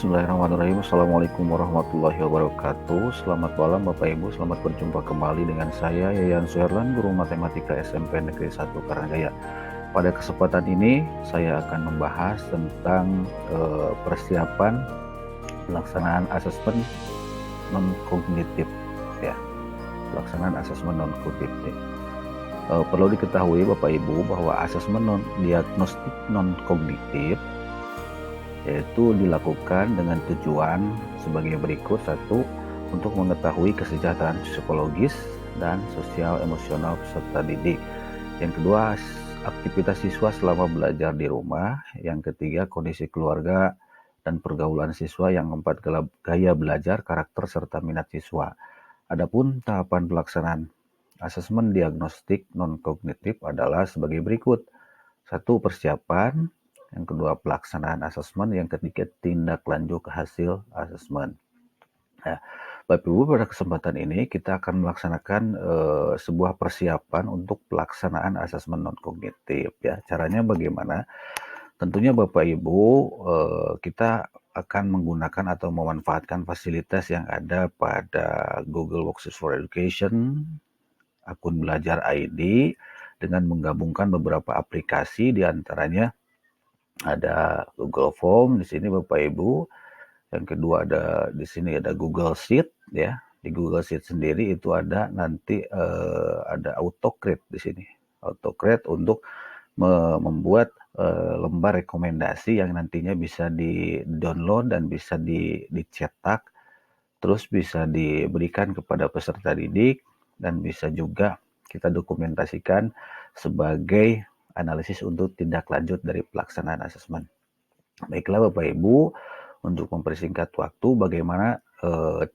Bismillahirrahmanirrahim. Assalamualaikum warahmatullahi wabarakatuh. Selamat malam Bapak Ibu, selamat berjumpa kembali dengan saya Yayan Suherlan, Guru Matematika SMP Negeri 1 Karangaya. Pada kesempatan ini saya akan membahas tentang persiapan pelaksanaan asesmen non-kognitif, ya. Pelaksanaan asesmen non-kognitif. Perlu diketahui Bapak Ibu bahwa asesmen diagnostik non-kognitif yaitu dilakukan dengan tujuan sebagai berikut. Satu, untuk mengetahui kesejahteraan psikologis dan sosial emosional peserta didik. Yang kedua, aktivitas siswa selama belajar di rumah. Yang ketiga, kondisi keluarga dan pergaulan siswa. Yang keempat, gaya belajar, karakter, serta minat siswa. Adapun tahapan pelaksanaan asesmen diagnostik non-kognitif adalah sebagai berikut. Satu, persiapan. Yang kedua, pelaksanaan asesmen. Yang ketiga, tindak lanjut hasil asesmen. Nah, Bapak Ibu, pada kesempatan ini kita akan melaksanakan sebuah persiapan untuk pelaksanaan asesmen non-kognitif. Ya, caranya bagaimana? Tentunya Bapak Ibu, kita akan menggunakan atau memanfaatkan fasilitas yang ada pada Google Worksheets for Education, akun belajar ID, dengan menggabungkan beberapa aplikasi, diantaranya ada Google Form di sini Bapak Ibu. Yang kedua di sini ada Google Sheet, ya. Di Google Sheet sendiri itu ada nanti ada AutoCreate di sini. AutoCreate untuk membuat lembar rekomendasi yang nantinya bisa di-download dan bisa dicetak, terus bisa diberikan kepada peserta didik, dan bisa juga kita dokumentasikan sebagai analisis untuk tindak lanjut dari pelaksanaan asesmen. Baiklah Bapak Ibu, untuk mempersingkat waktu, bagaimana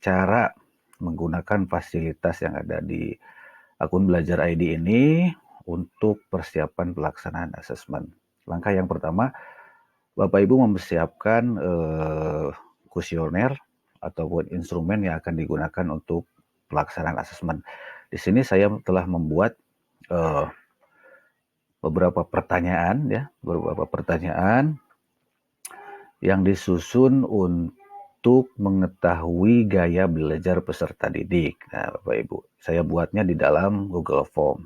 cara menggunakan fasilitas yang ada di akun belajar ID ini untuk persiapan pelaksanaan asesmen. Langkah yang pertama, Bapak Ibu mempersiapkan kuesioner ataupun instrumen yang akan digunakan untuk pelaksanaan asesmen. Di sini saya telah membuat beberapa pertanyaan, ya, beberapa pertanyaan yang disusun untuk mengetahui gaya belajar peserta didik. Nah, Bapak Ibu, saya buatnya di dalam Google Form.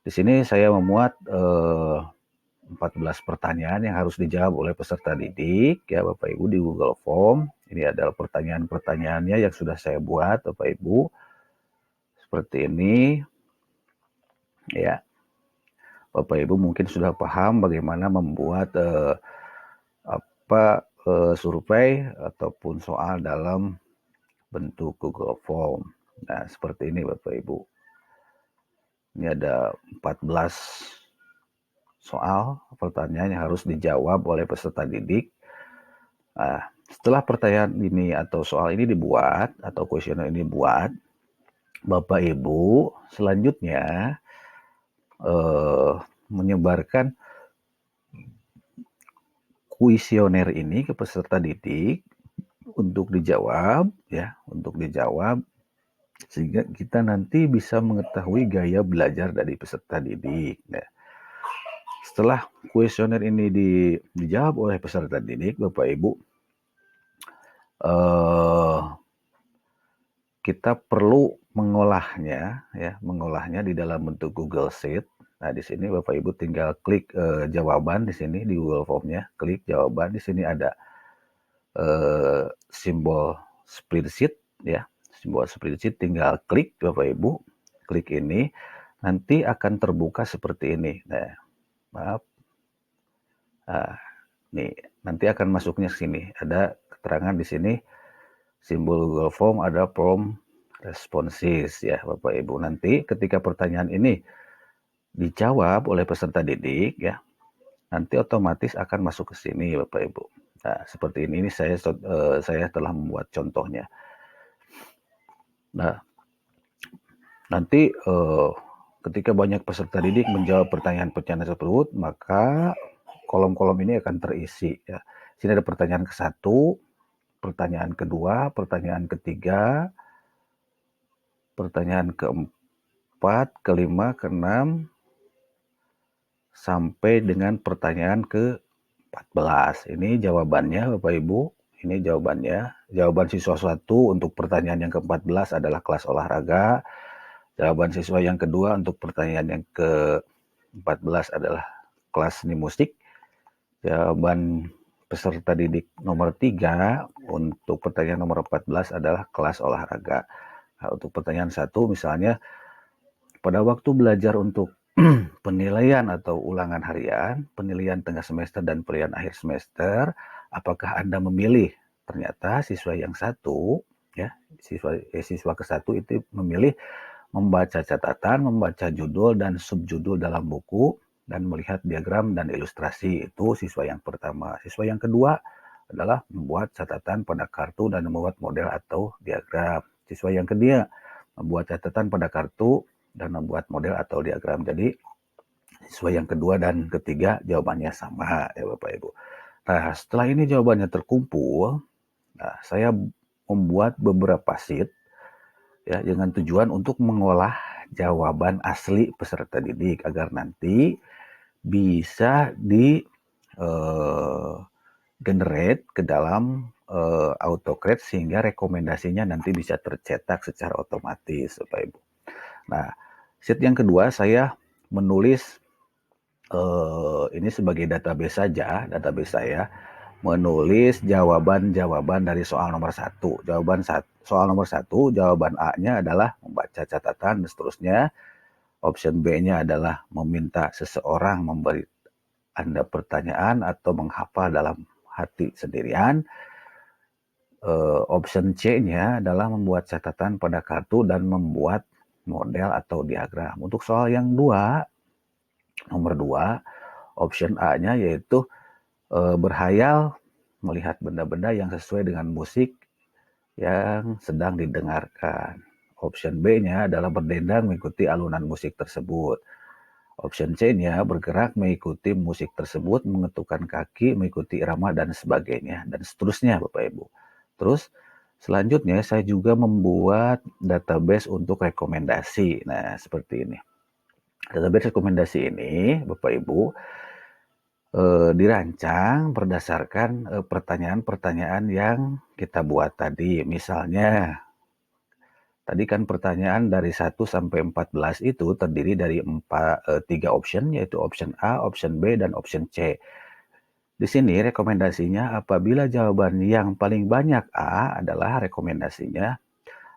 Di sini saya memuat 14 pertanyaan yang harus dijawab oleh peserta didik, ya Bapak Ibu, di Google Form. Ini adalah pertanyaan-pertanyaannya yang sudah saya buat, Bapak Ibu. Seperti ini, ya. Bapak Ibu mungkin sudah paham bagaimana membuat survei ataupun soal dalam bentuk Google Form. Nah, seperti ini Bapak Ibu. Ini ada 14 soal pertanyaan yang harus dijawab oleh peserta didik. Nah, setelah pertanyaan ini atau soal ini dibuat atau kuesioner ini dibuat, Bapak Ibu selanjutnya menyebarkan kuesioner ini ke peserta didik untuk dijawab, ya, untuk dijawab, sehingga kita nanti bisa mengetahui gaya belajar dari peserta didik. Nah, setelah kuesioner ini dijawab oleh peserta didik, Bapak Ibu, kita perlu mengolahnya, ya, mengolahnya di dalam bentuk Google Sheet. Nah, di sini Bapak Ibu tinggal klik jawaban di sini di Google Form-nya, klik jawaban. Di sini ada simbol spreadsheet, ya, simbol spreadsheet, tinggal klik Bapak Ibu, klik ini, nanti akan terbuka seperti ini. Nah, maaf, nih nanti akan masuknya ke sini, ada keterangan di sini, simbol Google Form, ada form responses, ya Bapak Ibu. Nanti ketika pertanyaan ini dijawab oleh peserta didik, ya, nanti otomatis akan masuk ke sini Bapak Ibu. Nah, seperti ini saya telah membuat contohnya. Nah, nanti ketika banyak peserta didik menjawab pertanyaan-pertanyaan tersebut, maka kolom-kolom ini akan terisi, ya. Sini ada pertanyaan ke-1, pertanyaan kedua, pertanyaan ketiga, pertanyaan ke-4, ke-5, ke-6, sampai dengan pertanyaan ke-14. Ini jawabannya Bapak Ibu, Ini jawabannya. Jawaban siswa 1 untuk pertanyaan yang ke-14 adalah kelas olahraga. Jawaban siswa yang kedua untuk pertanyaan yang ke-14 adalah kelas seni musik. Jawaban peserta didik nomor 3 untuk pertanyaan nomor 14 adalah kelas olahraga. Nah, untuk pertanyaan 1 misalnya, pada waktu belajar untuk penilaian atau ulangan harian, penilaian tengah semester dan penilaian akhir semester, apakah Anda memilih? Ternyata siswa yang satu, ya, siswa ke-1 itu memilih membaca catatan, membaca judul dan subjudul dalam buku, dan melihat diagram dan ilustrasi. Itu siswa yang pertama. Siswa yang kedua adalah membuat catatan pada kartu dan membuat model atau diagram. Siswa yang ketiga membuat catatan pada kartu dan membuat model atau diagram. Jadi siswa yang kedua dan ketiga jawabannya sama ya Bapak Ibu. Nah, setelah ini jawabannya terkumpul, nah, saya membuat beberapa sheet ya dengan tujuan untuk mengolah jawaban asli peserta didik agar nanti bisa di generate ke dalam AutoCAD sehingga rekomendasinya nanti bisa tercetak secara otomatis Bapak Ibu. Nah, sheet yang kedua saya menulis ini sebagai database saja, database saya menulis jawaban-jawaban dari soal nomor 1. Soal nomor 1, jawaban A-nya adalah membaca catatan dan seterusnya. Option B-nya adalah meminta seseorang memberi Anda pertanyaan atau menghafal dalam hati sendirian. Option C-nya adalah membuat catatan pada kartu dan membuat model atau diagram. Untuk soal yang nomor 2, option A-nya yaitu berhayal melihat benda-benda yang sesuai dengan musik yang sedang didengarkan. Option B-nya adalah berdendang mengikuti alunan musik tersebut. Option C-nya bergerak mengikuti musik tersebut, mengetukkan kaki, mengikuti irama dan sebagainya, dan seterusnya Bapak Ibu. Terus selanjutnya saya juga membuat database untuk rekomendasi. Nah, seperti ini. Database rekomendasi ini Bapak Ibu dirancang berdasarkan pertanyaan-pertanyaan yang kita buat tadi. Misalnya, tadi kan pertanyaan dari 1 sampai 14 itu terdiri dari 3 option, yaitu option A, option B, dan option C. Di sini rekomendasinya apabila jawaban yang paling banyak A adalah rekomendasinya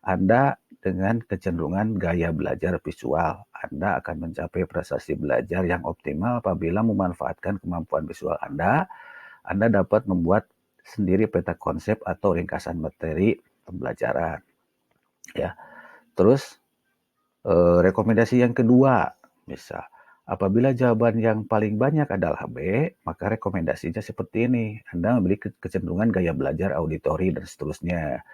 Anda dengan kecenderungan gaya belajar visual. Anda akan mencapai prestasi belajar yang optimal apabila memanfaatkan kemampuan visual Anda dapat membuat sendiri peta konsep atau ringkasan materi pembelajaran. Ya. Terus rekomendasi yang kedua, misal apabila jawaban yang paling banyak adalah B, maka rekomendasinya seperti ini. Anda memiliki kecenderungan gaya belajar auditori dan seterusnya.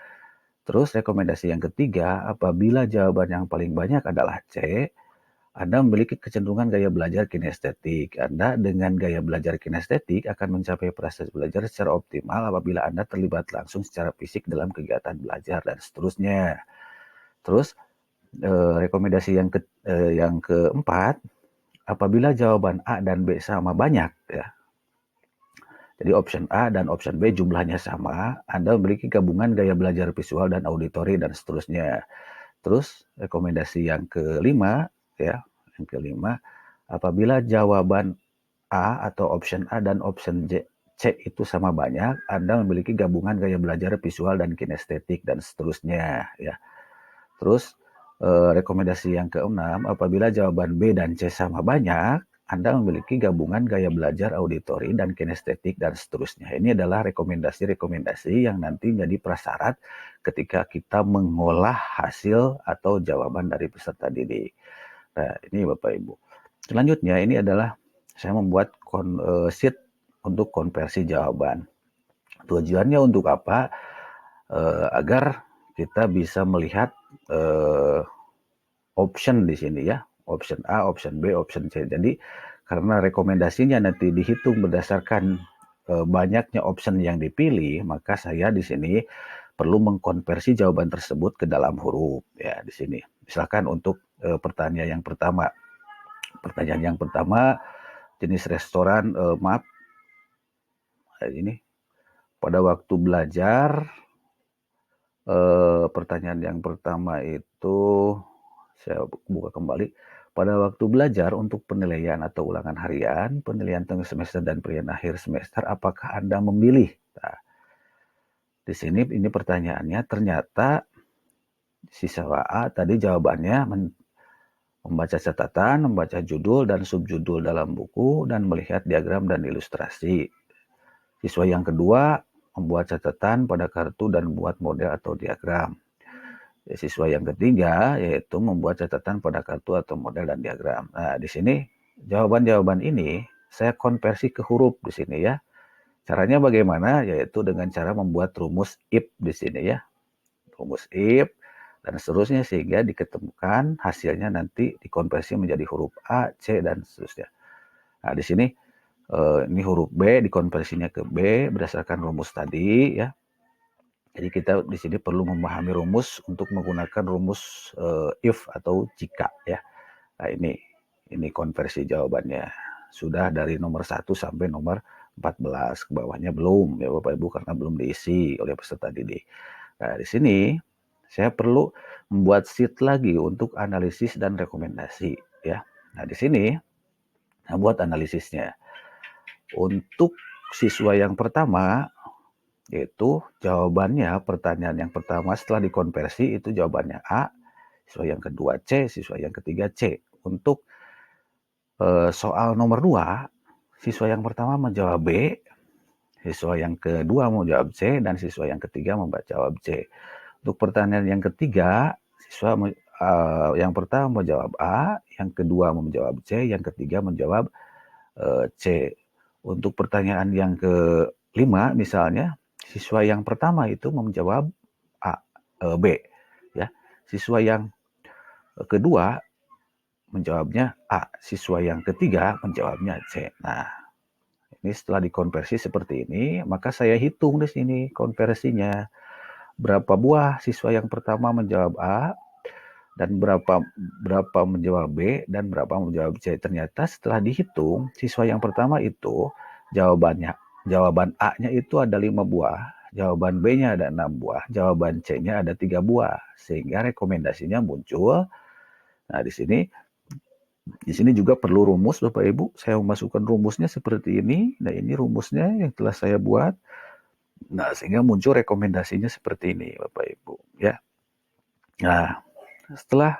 Terus rekomendasi yang ketiga, apabila jawaban yang paling banyak adalah C, Anda memiliki kecenderungan gaya belajar kinestetik. Anda dengan gaya belajar kinestetik akan mencapai proses belajar secara optimal apabila Anda terlibat langsung secara fisik dalam kegiatan belajar dan seterusnya. Terus rekomendasi yang keempat, apabila jawaban A dan B sama banyak ya. Jadi option A dan option B jumlahnya sama, Anda memiliki gabungan gaya belajar visual dan auditori dan seterusnya. Terus rekomendasi yang kelima ya, apabila jawaban A atau option A dan option C itu sama banyak, Anda memiliki gabungan gaya belajar visual dan kinestetik dan seterusnya ya. Terus rekomendasi yang keenam, apabila jawaban B dan C sama banyak, Anda memiliki gabungan gaya belajar auditori dan kinestetik dan seterusnya. Ini adalah rekomendasi-rekomendasi yang nanti menjadi prasyarat ketika kita mengolah hasil atau jawaban dari peserta didik. Nah, ini Bapak Ibu. Selanjutnya ini adalah saya membuat sheet untuk konversi jawaban. Tujuannya untuk apa? Agar kita bisa melihat option di sini ya, option A, option B, option C. Jadi karena rekomendasinya nanti dihitung berdasarkan banyaknya option yang dipilih, maka saya di sini perlu mengkonversi jawaban tersebut ke dalam huruf ya di sini. Misalkan untuk pertanyaan yang pertama. Pertanyaan yang pertama jenis restoran, maaf ini pada waktu belajar, pertanyaan yang pertama itu saya buka kembali. Pada waktu belajar untuk penilaian atau ulangan harian, penilaian tengah semester dan penilaian akhir semester, apakah Anda memilih? Nah, di sini ini pertanyaannya, ternyata siswa A tadi jawabannya membaca catatan, membaca judul dan subjudul dalam buku, dan melihat diagram dan ilustrasi. Siswa yang kedua membuat catatan pada kartu dan buat model atau diagram. Siswa yang ketiga yaitu membuat catatan pada kartu atau model dan diagram. Nah, di sini jawaban-jawaban ini saya konversi ke huruf di sini ya. Caranya bagaimana? Yaitu dengan cara membuat rumus if di sini ya. Rumus if dan seterusnya sehingga diketemukan hasilnya nanti dikonversi menjadi huruf A, C dan seterusnya. Nah, di sini ini huruf B dikonversinya ke B berdasarkan rumus tadi ya. Jadi kita di sini perlu memahami rumus untuk menggunakan rumus if atau jika ya. Nah, ini konversi jawabannya. Sudah dari nomor 1 sampai nomor 14. Ke bawahnya belum ya Bapak Ibu karena belum diisi oleh peserta didik. Nah, di sini saya perlu membuat sheet lagi untuk analisis dan rekomendasi ya. Nah, di sini saya buat analisisnya. Untuk siswa yang pertama yaitu jawabannya pertanyaan yang pertama setelah dikonversi itu jawabannya A, siswa yang kedua C, siswa yang ketiga C. Untuk soal nomor 2, siswa yang pertama menjawab B, siswa yang kedua menjawab C, dan siswa yang ketiga menjawab C. Untuk pertanyaan yang ketiga, siswa yang pertama menjawab A, yang kedua menjawab C, yang ketiga menjawab C. Untuk pertanyaan yang kelima misalnya, siswa yang pertama itu menjawab B ya. Siswa yang kedua menjawabnya A, siswa yang ketiga menjawabnya C. Nah, ini setelah dikonversi seperti ini, maka saya hitung di sini konversinya. Berapa buah siswa yang pertama menjawab A dan berapa menjawab B dan berapa menjawab C. Ternyata setelah dihitung, siswa yang pertama itu jawaban A-nya itu ada 5 buah, jawaban B-nya ada 6 buah, jawaban C-nya ada 3 buah, sehingga rekomendasinya muncul. Nah, di sini juga perlu rumus Bapak Ibu. Saya memasukkan rumusnya seperti ini. Nah, ini rumusnya yang telah saya buat. Nah, sehingga muncul rekomendasinya seperti ini Bapak Ibu ya. Nah, setelah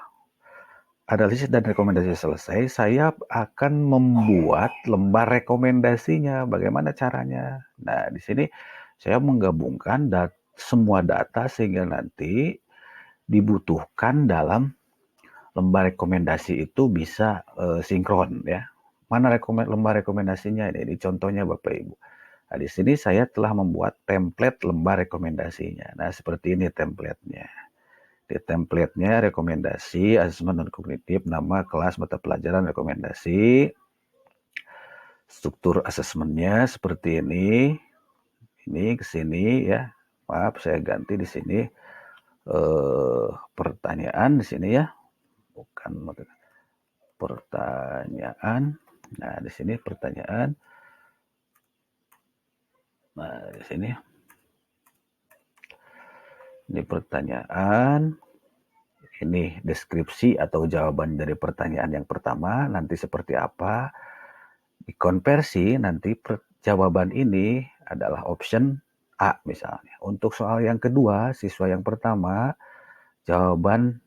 analisis dan rekomendasi selesai, saya akan membuat lembar rekomendasinya. Bagaimana caranya? Nah, di sini saya menggabungkan semua data sehingga nanti dibutuhkan dalam lembar rekomendasi itu bisa sinkron ya. Mana lembar rekomendasinya? Ini contohnya Bapak Ibu. Nah, di sini saya telah membuat template lembar rekomendasinya. Nah, seperti ini template-nya. Di template-nya rekomendasi, asesmen non kognitif, nama, kelas, mata pelajaran, rekomendasi. Struktur asesmennya seperti ini. Ini ke sini ya. Maaf, saya ganti di sini pertanyaan di sini ya. Bukan pertanyaan. Nah, di sini pertanyaan. Nah, di sini. Ini pertanyaan. Ini deskripsi atau jawaban dari pertanyaan yang pertama nanti seperti apa. Dikonversi nanti jawaban ini adalah option A misalnya. Untuk soal yang kedua, siswa yang pertama jawabannya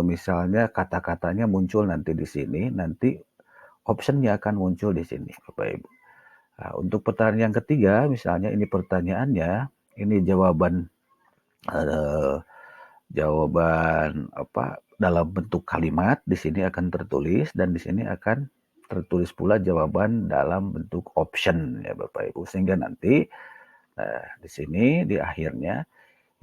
misalnya kata-katanya muncul nanti di sini, nanti optionnya akan muncul di sini Bapak Ibu. Nah, untuk pertanyaan yang ketiga misalnya ini pertanyaannya, ini jawaban apa dalam bentuk kalimat di sini akan tertulis dan di sini akan tertulis pula jawaban dalam bentuk option ya Bapak Ibu, sehingga nanti di sini di akhirnya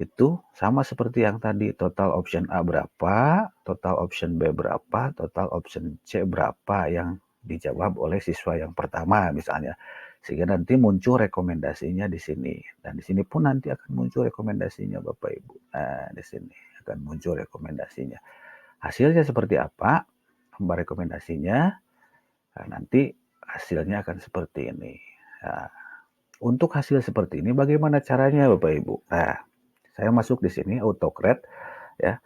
itu sama seperti yang tadi, total option A berapa, total option B berapa, total option C berapa yang dijawab oleh siswa yang pertama misalnya, sehingga nanti muncul rekomendasinya di sini, dan di sini pun nanti akan muncul rekomendasinya Bapak Ibu. Nah, di sini akan muncul rekomendasinya. Hasilnya seperti apa? Lembar rekomendasinya. Nah, nanti hasilnya akan seperti ini. Nah, untuk hasil seperti ini bagaimana caranya Bapak Ibu? Nah, saya masuk di sini AutoCAD ya.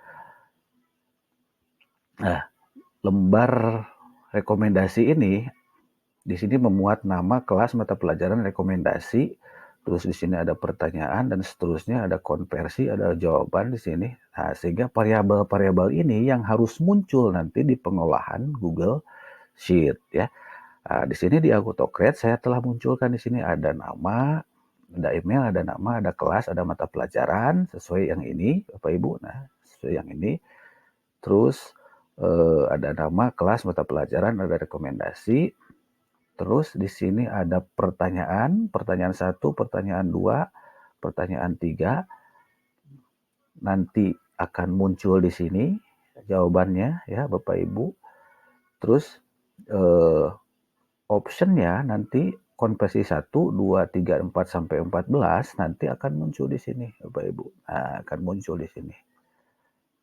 Nah, lembar rekomendasi ini di sini memuat nama kelas mata pelajaran rekomendasi, terus di sini ada pertanyaan dan seterusnya, ada konversi, ada jawaban di sini. Nah, sehingga variabel-variabel ini yang harus muncul nanti di pengolahan Google Sheet ya. Nah, di sini di AutoCAD saya telah munculkan di sini ada nama, ada email, ada nama, ada kelas, ada mata pelajaran sesuai yang ini, Bapak Ibu. Nah, sesuai yang ini. Terus ada nama, kelas, mata pelajaran, ada rekomendasi. Terus di sini ada pertanyaan, pertanyaan 1, pertanyaan 2, pertanyaan 3. Nanti akan muncul di sini jawabannya ya Bapak Ibu. Terus optionnya nanti konversi 1, 2, 3, 4 sampai 14 nanti akan muncul di sini Bapak Ibu. Nah, akan muncul di sini.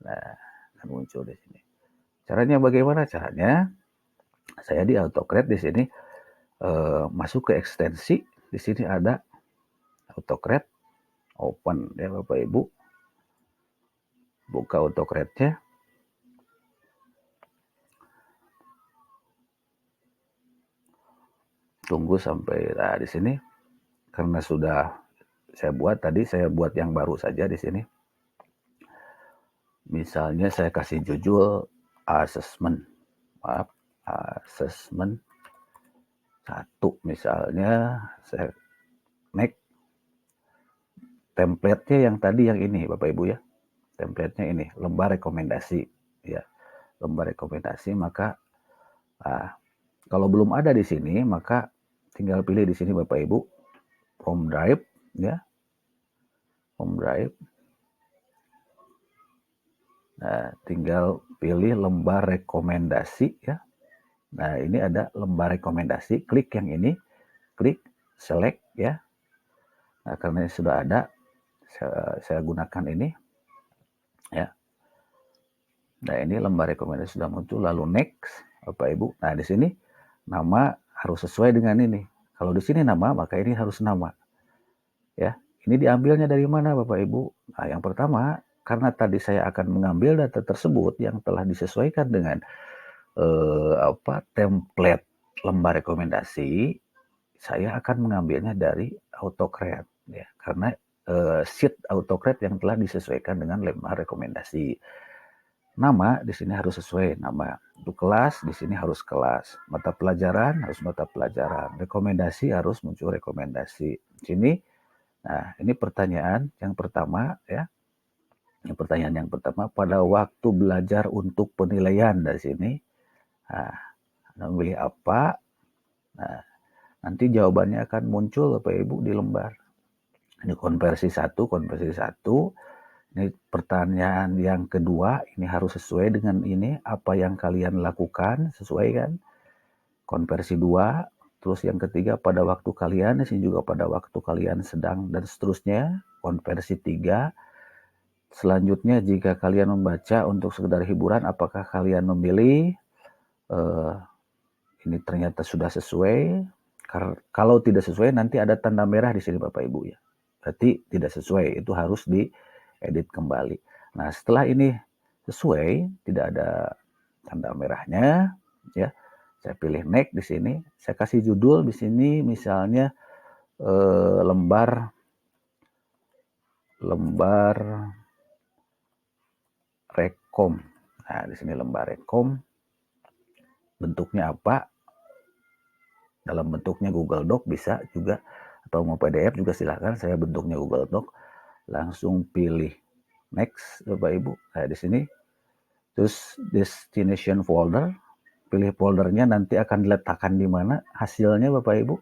Nah, akan muncul di sini. Caranya bagaimana? Caranya saya di AutoCAD di sini masuk ke ekstensi. Di sini ada AutoCAD, open ya Bapak Ibu. Buka AutoCAD-nya. Tunggu sampai di sini karena sudah saya buat yang baru saja di sini. Misalnya saya kasih judul assessment. Maaf, assessment 1 misalnya, saya make template-nya yang tadi yang ini Bapak Ibu ya. Template-nya ini, lembar rekomendasi ya. Lembar rekomendasi, maka kalau belum ada di sini maka tinggal pilih di sini Bapak Ibu home drive ya. Home drive. Nah, tinggal pilih lembar rekomendasi ya. Nah, ini ada lembar rekomendasi, klik yang ini, klik select ya. Nah, karena sudah ada, saya gunakan ini ya. Nah, ini lembar rekomendasi sudah muncul, lalu next Bapak Ibu. Nah, di sini nama harus sesuai dengan ini. Kalau di sini nama, maka ini harus nama. Ya, ini diambilnya dari mana Bapak Ibu? Nah, yang pertama, karena tadi saya akan mengambil data tersebut yang telah disesuaikan dengan template lembar rekomendasi, saya akan mengambilnya dari AutoCAD ya, karena sheet AutoCAD yang telah disesuaikan dengan lembar rekomendasi. Nama di sini harus sesuai nama. Untuk kelas di sini harus kelas. Mata pelajaran harus mata pelajaran. Rekomendasi harus muncul rekomendasi. Di sini, nah ini pertanyaan yang pertama ya. Yang pertanyaan yang pertama, pada waktu belajar untuk penilaian dari sini, nah, memilih apa? Nah, nanti jawabannya akan muncul Bapak Ibu di lembar. Ini konversi 1, konversi 1. Ini pertanyaan yang kedua, ini harus sesuai dengan ini, apa yang kalian lakukan, sesuai kan? Konversi 2, terus yang ketiga pada waktu kalian, ini juga pada waktu kalian sedang, dan seterusnya. Konversi 3, selanjutnya jika kalian membaca untuk sekedar hiburan, apakah kalian memilih ini ternyata sudah sesuai. Kalau tidak sesuai nanti ada tanda merah di sini Bapak Ibu ya. Berarti tidak sesuai, itu harus diedit kembali. Nah, setelah ini sesuai, tidak ada tanda merahnya ya. Saya pilih next di sini, saya kasih judul di sini misalnya lembar rekom. Nah, di sini lembar rekom. Bentuknya apa? Dalam bentuknya Google Doc bisa juga, atau mau PDF juga silahkan. Saya bentuknya Google Doc. Langsung pilih next Bapak Ibu. Nah, di sini terus destination folder, pilih foldernya, nanti akan diletakkan di mana hasilnya Bapak Ibu.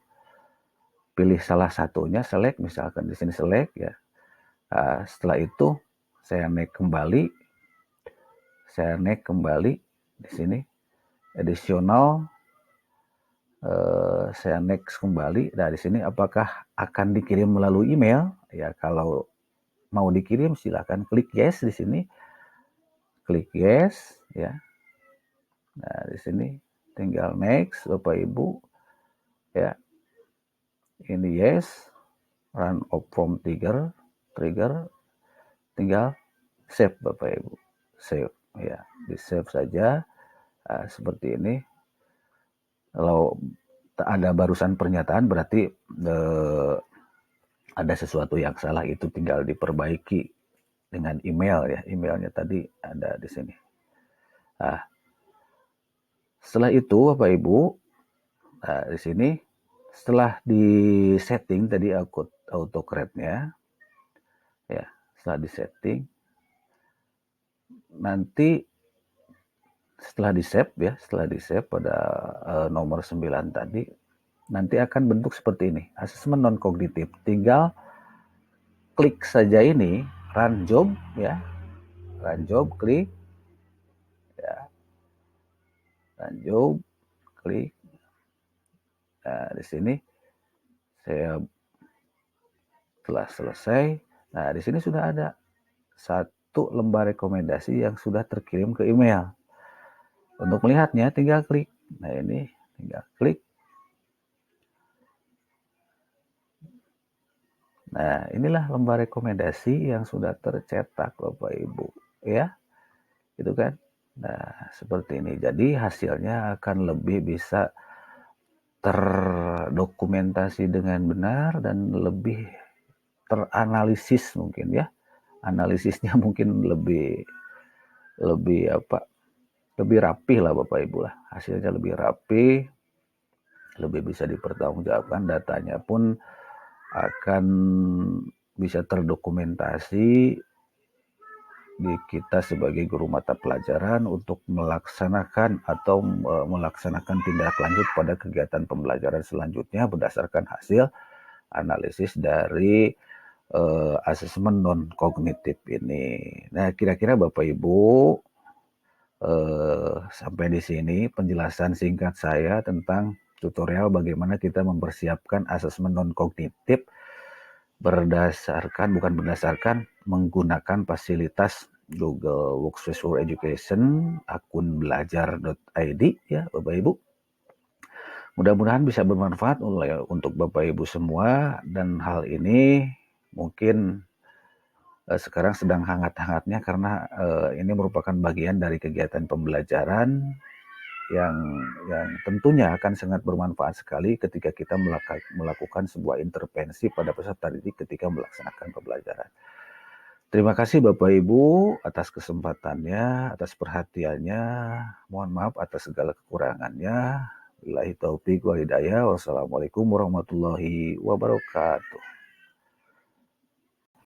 Pilih salah satunya, select, misalkan di sini select ya. Nah, setelah itu saya naik kembali. Di sini additional, saya next kembali. Nah, di sini apakah akan dikirim melalui email? Ya, kalau mau dikirim silakan klik yes di sini. Klik yes ya. Nah, di sini tinggal next Bapak Ibu ya. Ini yes. run of from trigger, tinggal save Bapak Ibu, save ya, di save saja. Seperti ini. Kalau ada barusan pernyataan berarti ada sesuatu yang salah, itu tinggal diperbaiki dengan email ya. Emailnya tadi ada di sini. Nah, setelah itu Bapak Ibu, di sini setelah di setting tadi auto create-nya ya, setelah di setting nanti setelah di save ya, setelah di save pada nomor 9 tadi, nanti akan bentuk seperti ini, asesmen non kognitif. Tinggal klik saja ini run job ya, run job, klik ya, run job, klik. Nah, di sini saya telah selesai. Nah, di sini sudah ada satu lembar rekomendasi yang sudah terkirim ke email. Untuk melihatnya tinggal klik. Nah, ini tinggal klik. Nah, inilah lembar rekomendasi yang sudah tercetak Bapak Ibu ya. Gitu kan? Nah, seperti ini. Jadi hasilnya akan lebih bisa terdokumentasi dengan benar dan lebih teranalisis mungkin ya. Analisisnya mungkin lebih apa? Lebih rapi lah Bapak Ibu lah. Hasilnya lebih rapi, lebih bisa dipertanggungjawabkan, datanya pun akan bisa terdokumentasi di kita sebagai guru mata pelajaran untuk melaksanakan atau melaksanakan tindak lanjut pada kegiatan pembelajaran selanjutnya berdasarkan hasil analisis dari asesmen non kognitif ini. Nah, kira-kira Bapak Ibu sampai di sini penjelasan singkat saya tentang tutorial bagaimana kita mempersiapkan asesmen non kognitif bukan berdasarkan menggunakan fasilitas Google Workspace for Education, akun belajar.id ya Bapak Ibu. Mudah-mudahan bisa bermanfaat untuk Bapak Ibu semua, dan hal ini mungkin sekarang sedang hangat-hangatnya karena ini merupakan bagian dari kegiatan pembelajaran yang tentunya akan sangat bermanfaat sekali ketika kita melakukan sebuah intervensi pada peserta didik ketika melaksanakan pembelajaran. Terima kasih Bapak Ibu atas kesempatannya, atas perhatiannya. Mohon maaf atas segala kekurangannya. Billahi taufiq wal hidayah. Wassalamualaikum warahmatullahi wabarakatuh.